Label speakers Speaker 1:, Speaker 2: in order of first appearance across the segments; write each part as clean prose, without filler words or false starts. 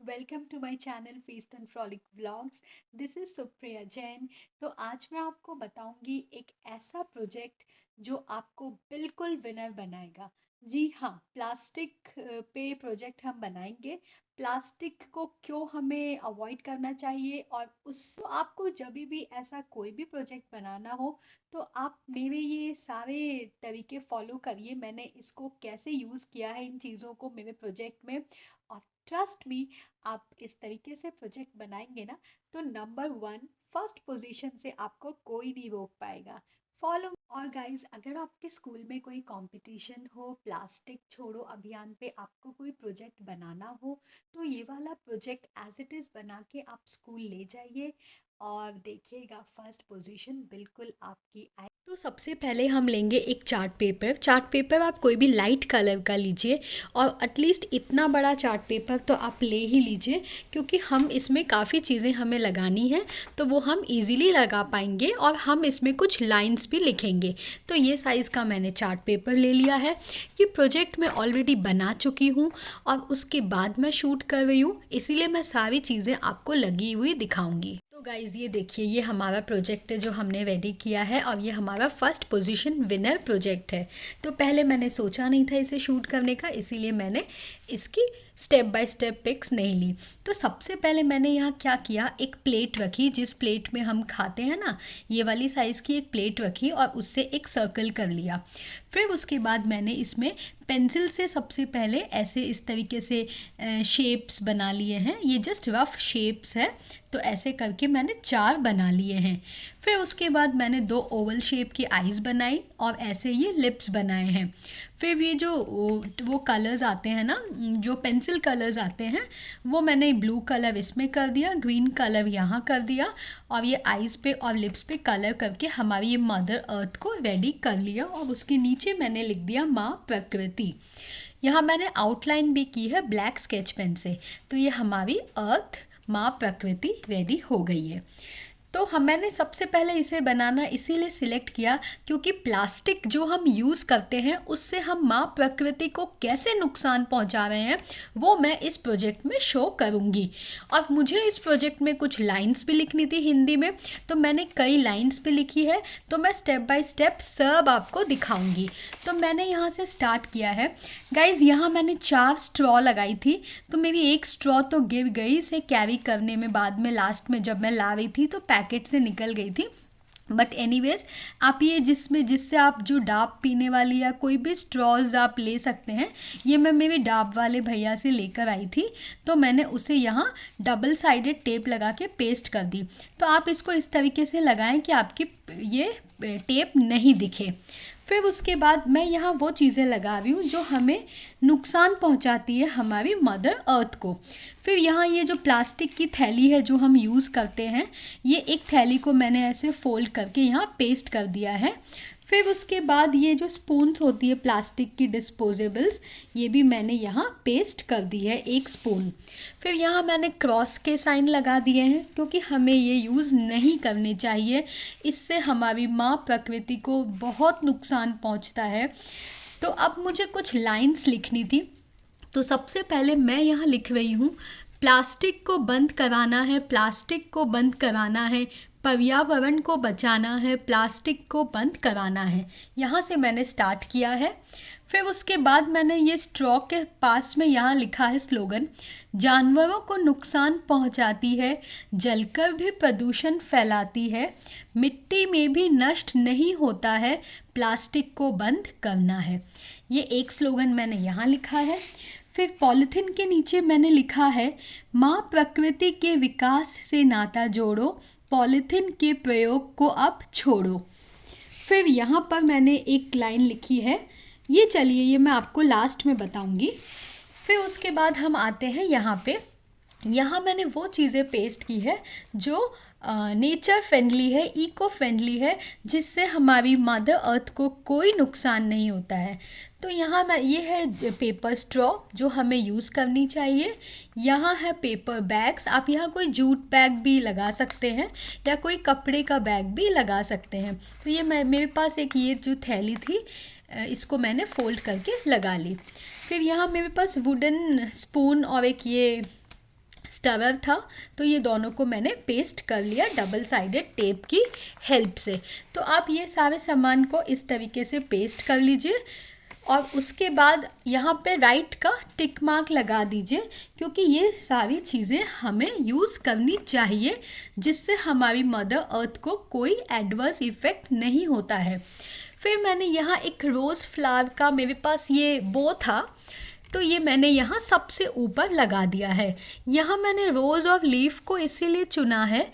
Speaker 1: Welcome to my channel feast and frolic vlogs. This is Supriya Jain. तो आज मैं आपको बताऊंगी एक ऐसा प्रोजेक्ट जो आपको बिल्कुल विनर बनाएगा। जी हाँ, प्लास्टिक पे प्रोजेक्ट हम बनाएंगे। प्लास्टिक को क्यों हमें अवॉइड करना चाहिए, और उस तो आपको जब भी ऐसा कोई भी प्रोजेक्ट बनाना हो तो आप मेरे ये सारे तरीके फॉलो करिए। मैंने इसको कैसे यूज़ किया है इन चीज़ों को मेरे प्रोजेक्ट में, और ट्रस्ट मी, आप इस तरीके से प्रोजेक्ट बनाएंगे ना तो नंबर वन फर्स्ट पोजीशन से आपको कोई नहीं रोक पाएगा। फॉलो। और गाइस, अगर आपके स्कूल में कोई कंपटीशन हो, प्लास्टिक छोड़ो अभियान पे आपको कोई प्रोजेक्ट बनाना हो, तो ये वाला प्रोजेक्ट एज इट इज़ बना के आप स्कूल ले जाइए और देखिएगा फर्स्ट पोजीशन बिल्कुल आपकी आए। तो सबसे पहले हम लेंगे एक चार्ट पेपर आप कोई भी लाइट कलर का लीजिए, और एटलीस्ट इतना बड़ा चार्ट पेपर तो आप ले ही लीजिए, क्योंकि हम इसमें काफ़ी चीज़ें हमें लगानी है तो वो हम इजीली लगा पाएंगे और हम इसमें कुछ लाइंस भी लिखेंगे। तो ये साइज़ का मैंने चार्ट पेपर ले लिया है। ये प्रोजेक्ट मैं ऑलरेडी बना चुकी हूँ और उसके बाद मैं शूट कर रही हूँ, इसीलिए मैं सारी चीज़ें आपको लगी हुई दिखाऊंगी। तो गाइज़, ये देखिए, ये हमारा प्रोजेक्ट है जो हमने रेडी किया है, और ये हमारा फर्स्ट पोजीशन विनर प्रोजेक्ट है। तो पहले मैंने सोचा नहीं था इसे शूट करने का, इसीलिए मैंने इसकी स्टेप बाय स्टेप पिक्स नहीं ली। तो सबसे पहले मैंने यहाँ क्या किया, एक प्लेट रखी, जिस प्लेट में हम खाते हैं ना, ये वाली साइज़ की एक प्लेट रखी और उससे एक सर्कल कर लिया। फिर उसके बाद मैंने इसमें पेंसिल से सबसे पहले ऐसे इस तरीके से शेप्स बना लिए हैं। ये जस्ट रफ शेप्स है, तो ऐसे करके मैंने 4 बना लिए हैं। फिर उसके बाद मैंने 2 ओवल शेप की आईज़ बनाई और ऐसे ये लिप्स बनाए हैं। फिर ये जो वो कलर्स आते हैं ना, जो पेंसिल कलर्स आते हैं, वो मैंने ब्लू कलर इसमें कर दिया, ग्रीन कलर यहाँ कर दिया, और ये आईज़ पे और लिप्स पे कलर करके हमारी ये मदर अर्थ को रेडी कर लिया। और उसके नीचे मैंने लिख दिया माँ प्रकृति। यहाँ मैंने आउटलाइन भी की है ब्लैक स्केच पेन से। तो ये हमारी अर्थ माँ प्रकृति रेडी हो गई है। तो मैंने सबसे पहले इसे बनाना इसीलिए सिलेक्ट किया क्योंकि प्लास्टिक जो हम यूज़ करते हैं उससे हम माँ प्रकृति को कैसे नुकसान पहुंचा रहे हैं वो मैं इस प्रोजेक्ट में शो करूंगी। और मुझे इस प्रोजेक्ट में कुछ लाइंस भी लिखनी थी हिंदी में, तो मैंने कई लाइंस भी लिखी है, तो मैं स्टेप बाय स्टेप सब आपको दिखाऊंगी। तो मैंने यहाँ से स्टार्ट किया है। गाइज़, यहाँ मैंने 4 स्ट्रॉ लगाई थी, तो मेरी एक स्ट्रॉ तो गिर गई इसे कैरी करने में, बाद में लास्ट में जब मैं ला रही थी तो पैकेट से निकल गई थी। बट एनीवेज, आप ये जिससे आप जो डाब पीने वाली या कोई भी स्ट्रॉज आप ले सकते हैं, ये मैं मेरे डाब वाले भैया से लेकर आई थी, तो मैंने उसे यहाँ डबल साइडेड टेप लगा के पेस्ट कर दी। तो आप इसको इस तरीके से लगाएं कि आपकी ये टेप नहीं दिखे। फिर उसके बाद मैं यहाँ वो चीज़ें लगा रही हूँ जो हमें नुकसान पहुँचाती है हमारी मदर अर्थ को। फिर यहाँ ये जो प्लास्टिक की थैली है जो हम यूज़ करते हैं, ये एक थैली को मैंने ऐसे फोल्ड करके यहाँ पेस्ट कर दिया है। फिर उसके बाद ये जो स्पून्स होती है प्लास्टिक की डिस्पोजेबल्स, ये भी मैंने यहाँ पेस्ट कर दी है 1 स्पून। फिर यहाँ मैंने क्रॉस के साइन लगा दिए हैं क्योंकि हमें ये यूज़ नहीं करने चाहिए, इससे हमारी माँ प्रकृति को बहुत नुकसान पहुँचता है। तो अब मुझे कुछ लाइंस लिखनी थी, तो सबसे पहले मैं यहाँ लिख रही हूँ, प्लास्टिक को बंद कराना है, प्लास्टिक को बंद कराना है, पर्यावरण को बचाना है, प्लास्टिक को बंद कराना है। यहाँ से मैंने स्टार्ट किया है। फिर उसके बाद मैंने ये स्ट्रॉ के पास में यहाँ लिखा है स्लोगन, जानवरों को नुकसान पहुँचाती है, जलकर भी प्रदूषण फैलाती है, मिट्टी में भी नष्ट नहीं होता है, प्लास्टिक को बंद करना है। ये एक स्लोगन मैंने यहाँ लिखा है। फिर पॉलीथीन के नीचे मैंने लिखा है, माँ प्रकृति के विकास से नाता जोड़ो, पॉलीथीन के प्रयोग को अब छोड़ो। फिर यहाँ पर मैंने एक लाइन लिखी है, ये चलिए ये मैं आपको लास्ट में बताऊँगी। फिर उसके बाद हम आते हैं यहाँ पे, यहाँ मैंने वो चीज़ें पेस्ट की है जो नेचर फ्रेंडली है, इको फ्रेंडली है, जिससे हमारी मदर अर्थ को कोई नुकसान नहीं होता है। तो यहाँ मैं ये है पेपर स्ट्रॉ जो हमें यूज़ करनी चाहिए। यहाँ है पेपर बैग्स, आप यहाँ कोई जूट बैग भी लगा सकते हैं या कोई कपड़े का बैग भी लगा सकते हैं। तो ये मेरे पास एक ये जो थैली थी, इसको मैंने फोल्ड करके लगा ली। फिर यहाँ मेरे पास वुडन स्पून और एक ये स्टरर था, तो ये दोनों को मैंने पेस्ट कर लिया डबल साइडेड टेप की हेल्प से। तो आप ये सारे सामान को इस तरीके से पेस्ट कर लीजिए और उसके बाद यहाँ पे राइट का टिक मार्क लगा दीजिए, क्योंकि ये सारी चीज़ें हमें यूज़ करनी चाहिए जिससे हमारी मदर अर्थ को कोई एडवर्स इफ़ेक्ट नहीं होता है। फिर मैंने यहाँ एक रोज़ फ्लावर का मेरे पास ये बो था, तो ये मैंने यहाँ सबसे ऊपर लगा दिया है। यहाँ मैंने रोज़ और लीफ को इसीलिए चुना है,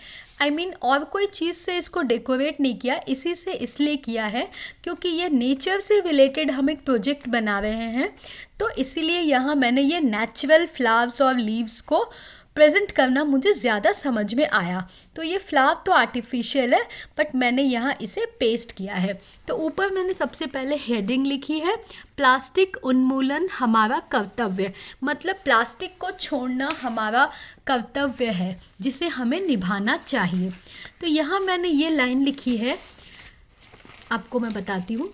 Speaker 1: और कोई चीज़ से इसको डेकोरेट नहीं किया, इसी से इसलिए किया है क्योंकि ये नेचर से रिलेटेड हम एक प्रोजेक्ट बना रहे हैं, तो इसीलिए यहाँ मैंने ये नेचुरल फ्लावर्स और लीव्स को प्रेजेंट करना मुझे ज़्यादा समझ में आया। तो ये फ्लावर तो आर्टिफिशियल है, बट मैंने यहाँ इसे पेस्ट किया है। तो ऊपर मैंने सबसे पहले हेडिंग लिखी है, प्लास्टिक उन्मूलन हमारा कर्तव्य, मतलब प्लास्टिक को छोड़ना हमारा कर्तव्य है जिसे हमें निभाना चाहिए। तो यहाँ मैंने ये लाइन लिखी है, आपको मैं बताती हूँ।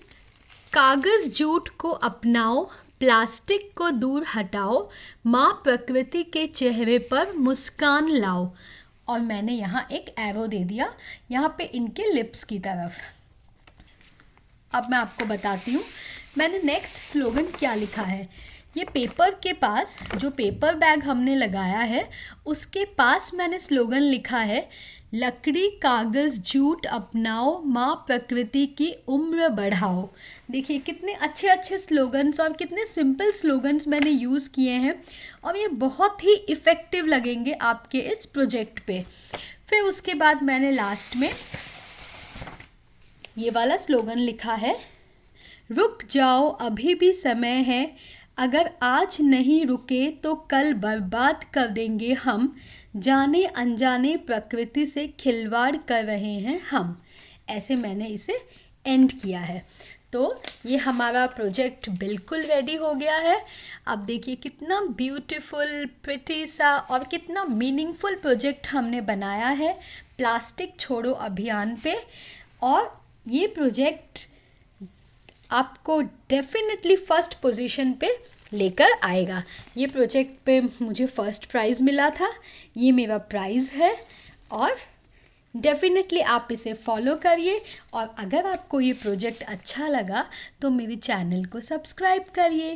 Speaker 1: कागज़ जूट को अपनाओ, प्लास्टिक को दूर हटाओ, माँ प्रकृति के चेहरे पर मुस्कान लाओ। और मैंने यहाँ एक एरो दे दिया यहाँ पे इनके लिप्स की तरफ। अब मैं आपको बताती हूँ मैंने नेक्स्ट स्लोगन क्या लिखा है। ये पेपर के पास, जो पेपर बैग हमने लगाया है उसके पास मैंने स्लोगन लिखा है, लकड़ी कागज़ जूट अपनाओ, माँ प्रकृति की उम्र बढ़ाओ। देखिए कितने अच्छे अच्छे स्लोगन्स और कितने सिंपल स्लोगन्स मैंने यूज़ किए हैं और ये बहुत ही इफ़ेक्टिव लगेंगे आपके इस प्रोजेक्ट पे। फिर उसके बाद मैंने लास्ट में ये वाला स्लोगन लिखा है, रुक जाओ अभी भी समय है, अगर आज नहीं रुके तो कल बर्बाद कर देंगे हम, जाने अनजाने प्रकृति से खिलवाड़ कर रहे हैं हम। ऐसे मैंने इसे एंड किया है। तो ये हमारा प्रोजेक्ट बिल्कुल रेडी हो गया है। अब देखिए कितना ब्यूटीफुल, प्रिटी सा और कितना मीनिंगफुल प्रोजेक्ट हमने बनाया है प्लास्टिक छोड़ो अभियान पे। और ये प्रोजेक्ट आपको डेफिनेटली फर्स्ट पोजीशन पे लेकर आएगा। ये प्रोजेक्ट पे मुझे फर्स्ट प्राइज़ मिला था, ये मेरा प्राइज़ है। और डेफिनेटली आप इसे फॉलो करिए और अगर आपको ये प्रोजेक्ट अच्छा लगा तो मेरे चैनल को सब्सक्राइब करिए।